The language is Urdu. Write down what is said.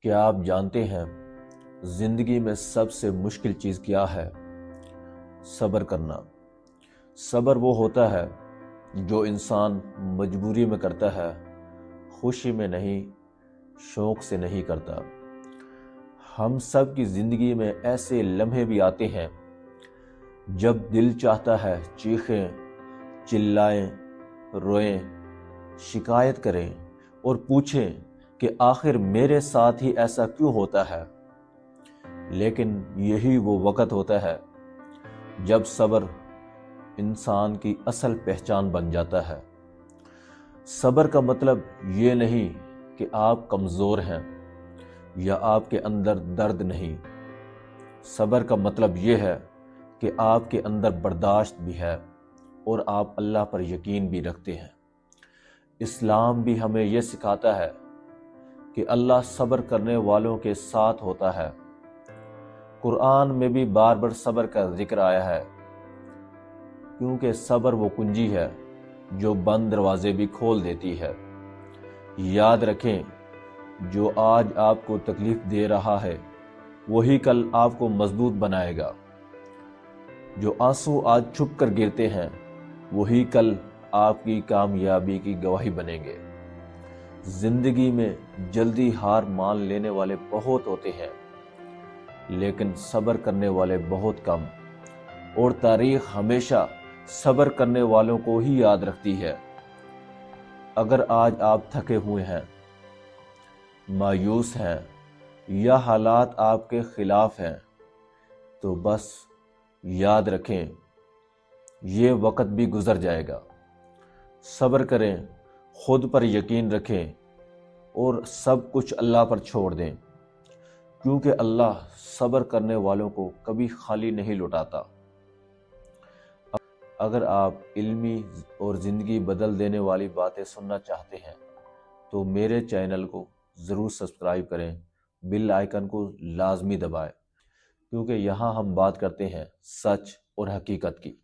کیا آپ جانتے ہیں زندگی میں سب سے مشکل چیز کیا ہے؟ صبر کرنا۔ صبر وہ ہوتا ہے جو انسان مجبوری میں کرتا ہے، خوشی میں نہیں، شوق سے نہیں کرتا۔ ہم سب کی زندگی میں ایسے لمحے بھی آتے ہیں جب دل چاہتا ہے چیخیں، چلائیں، روئیں، شکایت کریں اور پوچھیں کہ آخر میرے ساتھ ہی ایسا کیوں ہوتا ہے۔ لیکن یہی وہ وقت ہوتا ہے جب صبر انسان کی اصل پہچان بن جاتا ہے۔ صبر کا مطلب یہ نہیں کہ آپ کمزور ہیں یا آپ کے اندر درد نہیں۔ صبر کا مطلب یہ ہے کہ آپ کے اندر برداشت بھی ہے اور آپ اللہ پر یقین بھی رکھتے ہیں۔ اسلام بھی ہمیں یہ سکھاتا ہے کہ اللہ صبر کرنے والوں کے ساتھ ہوتا ہے۔ قرآن میں بھی بار بار صبر کا ذکر آیا ہے، کیونکہ صبر وہ کنجی ہے جو بند دروازے بھی کھول دیتی ہے۔ یاد رکھیں، جو آج آپ کو تکلیف دے رہا ہے وہی کل آپ کو مضبوط بنائے گا۔ جو آنسو آج چھپ کر گرتے ہیں وہی کل آپ کی کامیابی کی گواہی بنیں گے۔ زندگی میں جلدی ہار مان لینے والے بہت ہوتے ہیں، لیکن صبر کرنے والے بہت کم، اور تاریخ ہمیشہ صبر کرنے والوں کو ہی یاد رکھتی ہے۔ اگر آج آپ تھکے ہوئے ہیں، مایوس ہیں یا حالات آپ کے خلاف ہیں، تو بس یاد رکھیں یہ وقت بھی گزر جائے گا۔ صبر کریں، خود پر یقین رکھیں اور سب کچھ اللہ پر چھوڑ دیں، کیونکہ اللہ صبر کرنے والوں کو کبھی خالی نہیں لوٹاتا۔ اگر آپ علمی اور زندگی بدل دینے والی باتیں سننا چاہتے ہیں تو میرے چینل کو ضرور سبسکرائب کریں، بیل آئیکن کو لازمی دبائیں، کیونکہ یہاں ہم بات کرتے ہیں سچ اور حقیقت کی۔